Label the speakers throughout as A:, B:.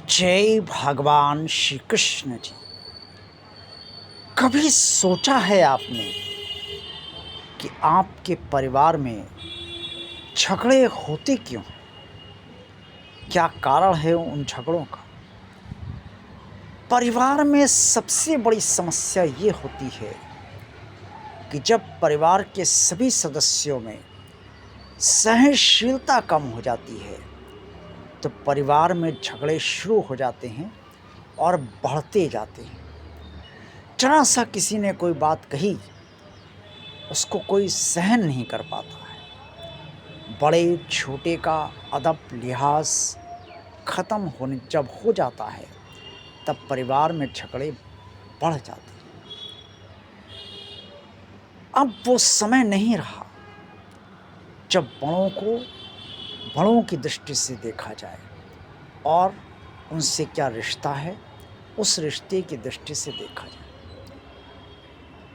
A: जय भगवान श्री कृष्ण जी। कभी सोचा है आपने कि आपके परिवार में झगड़े होते क्यों हैं? क्या कारण है उन झगड़ों का? परिवार में सबसे बड़ी समस्या ये होती है कि जब परिवार के सभी सदस्यों में सहनशीलता कम हो जाती है, तो परिवार में झगड़े शुरू हो जाते हैं और बढ़ते जाते हैं। जरा सा किसी ने कोई बात कही, उसको कोई सहन नहीं कर पाता है। बड़े छोटे का अदब लिहाज खत्म होने जब हो जाता है, तब परिवार में झगड़े बढ़ जाते हैं। अब वो समय नहीं रहा जब बड़ों को बड़ों की दृष्टि से देखा जाए और उनसे क्या रिश्ता है, उस रिश्ते की दृष्टि से देखा जाए।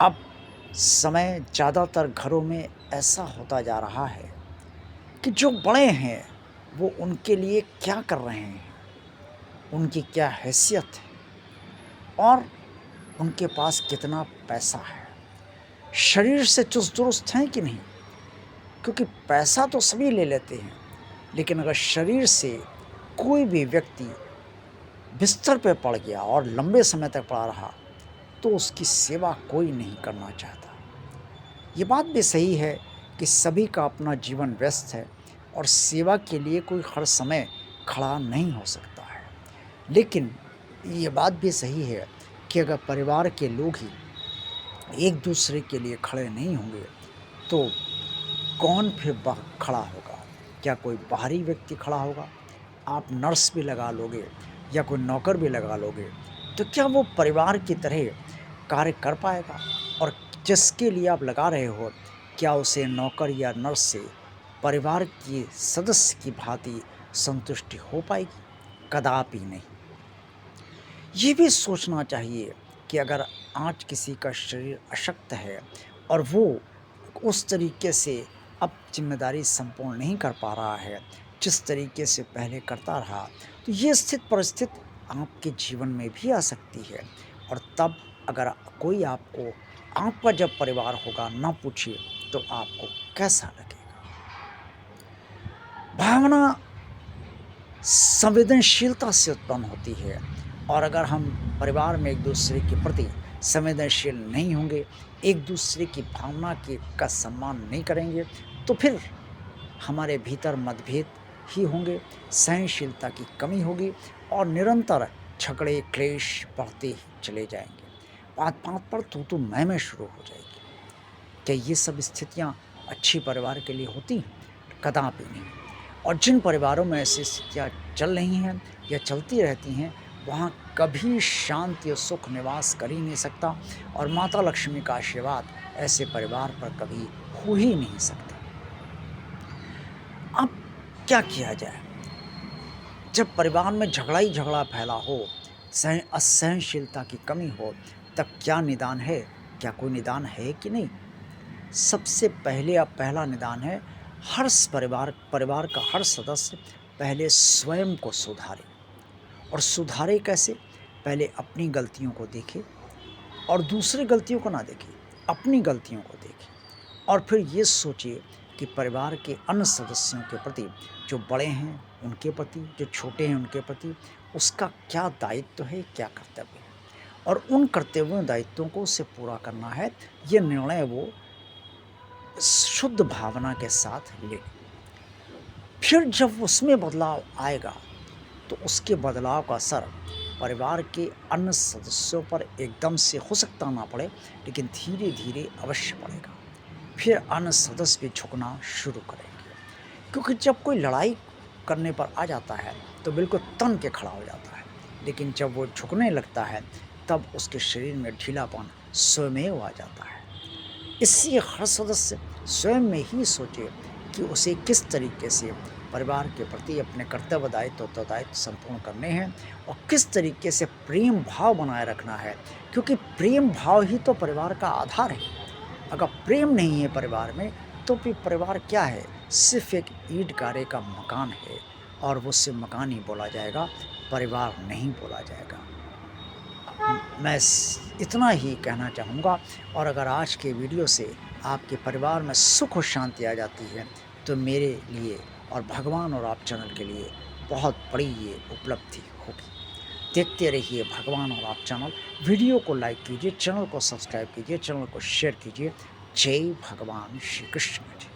A: अब समय ज़्यादातर घरों में ऐसा होता जा रहा है कि जो बड़े हैं वो उनके लिए क्या कर रहे हैं, उनकी क्या हैसियत है और उनके पास कितना पैसा है, शरीर से चुस्त दुरुस्त हैं कि नहीं। क्योंकि पैसा तो सभी ले लेते हैं, लेकिन अगर शरीर से कोई भी व्यक्ति बिस्तर पे पड़ गया और लंबे समय तक पड़ा रहा, तो उसकी सेवा कोई नहीं करना चाहता। ये बात भी सही है कि सभी का अपना जीवन व्यस्त है और सेवा के लिए कोई हर समय खड़ा नहीं हो सकता है। लेकिन ये बात भी सही है कि अगर परिवार के लोग ही एक दूसरे के लिए खड़े नहीं होंगे, तो कौन फिर खड़ा होगा? क्या कोई बाहरी व्यक्ति खड़ा होगा? आप नर्स भी लगा लोगे या कोई नौकर भी लगा लोगे, तो क्या वो परिवार की तरह कार्य कर पाएगा? और जिसके लिए आप लगा रहे हो, क्या उसे नौकर या नर्स से परिवार के सदस्य की भांति संतुष्टि हो पाएगी? कदापि नहीं। ये भी सोचना चाहिए कि अगर आज किसी का शरीर अशक्त है और वो उस तरीके से अब जिम्मेदारी संपूर्ण नहीं कर पा रहा है जिस तरीके से पहले करता रहा, तो ये स्थित परिस्थिति आपके जीवन में भी आ सकती है। और तब अगर कोई आपको आपका जब परिवार होगा ना पूछे, तो आपको कैसा लगेगा? भावना संवेदनशीलता से उत्पन्न होती है, और अगर हम परिवार में एक दूसरे के प्रति संवेदनशील नहीं होंगे, एक दूसरे की भावना के का सम्मान नहीं करेंगे, तो फिर हमारे भीतर मतभेद ही होंगे, सहनशीलता की कमी होगी और निरंतर झगड़े क्लेश बढ़ते ही चले जाएंगे। बात बात पर तू मैं शुरू हो जाएगी। क्या ये सब स्थितियाँ अच्छी परिवार के लिए होती हैं? कदापि नहीं। और जिन परिवारों में ऐसी स्थितियाँ चल रही हैं या चलती रहती हैं, वहाँ कभी शांति और सुख निवास कर ही नहीं सकता, और माता लक्ष्मी का आशीर्वाद ऐसे परिवार पर कभी हो ही नहीं सकता। अब क्या किया जाए? जब परिवार में झगड़ा ही झगड़ा फैला हो, असहनशीलता की कमी हो, तब क्या निदान है? क्या कोई निदान है कि नहीं? सबसे पहले अब पहला निदान है, हर परिवार का हर सदस्य पहले स्वयं को सुधारे। और सुधारे कैसे? पहले अपनी गलतियों को देखे और दूसरी गलतियों को ना देखे, अपनी गलतियों को देखे। और फिर ये सोचिए कि परिवार के अन्य सदस्यों के प्रति, जो बड़े हैं उनके प्रति, जो छोटे हैं उनके प्रति, उसका क्या दायित्व है, क्या कर्तव्य है, और उन कर्तव्यों दायित्वों को उसे पूरा करना है। ये निर्णय वो शुद्ध भावना के साथ ले। फिर जब उसमें बदलाव आएगा, तो उसके बदलाव का असर परिवार के अन्य सदस्यों पर एकदम से हो सकता ना पड़े, लेकिन धीरे धीरे अवश्य पड़ेगा। फिर अन्य सदस्य भी झुकना शुरू करेंगे, क्योंकि जब कोई लड़ाई करने पर आ जाता है तो बिल्कुल तन के खड़ा हो जाता है, लेकिन जब वो झुकने लगता है तब उसके शरीर में ढीलापन स्वयमेव आ जाता है। इसलिए हर सदस्य स्वयं में ही सोचे कि उसे किस तरीके से परिवार के प्रति अपने कर्तव्य दायित्व उत्तरदायित्व संपूर्ण करने हैं और किस तरीके से प्रेम भाव बनाए रखना है, क्योंकि प्रेम भाव ही तो परिवार का आधार है। अगर प्रेम नहीं है परिवार में, तो फिर परिवार क्या है? सिर्फ एक ईंट गारे का मकान है, और वो सिर्फ मकान ही बोला जाएगा, परिवार नहीं बोला जाएगा। मैं इतना ही कहना चाहूँगा। और अगर आज के वीडियो से आपके परिवार में सुख और शांति आ जाती है तो मेरे लिए और भगवान और आप चैनल के लिए बहुत बड़ी ये उपलब्धि होगी। देखते रहिए भगवान और आप चैनल। वीडियो को लाइक कीजिए, चैनल को सब्सक्राइब कीजिए, चैनल को शेयर कीजिए। जय भगवान श्री कृष्ण जी।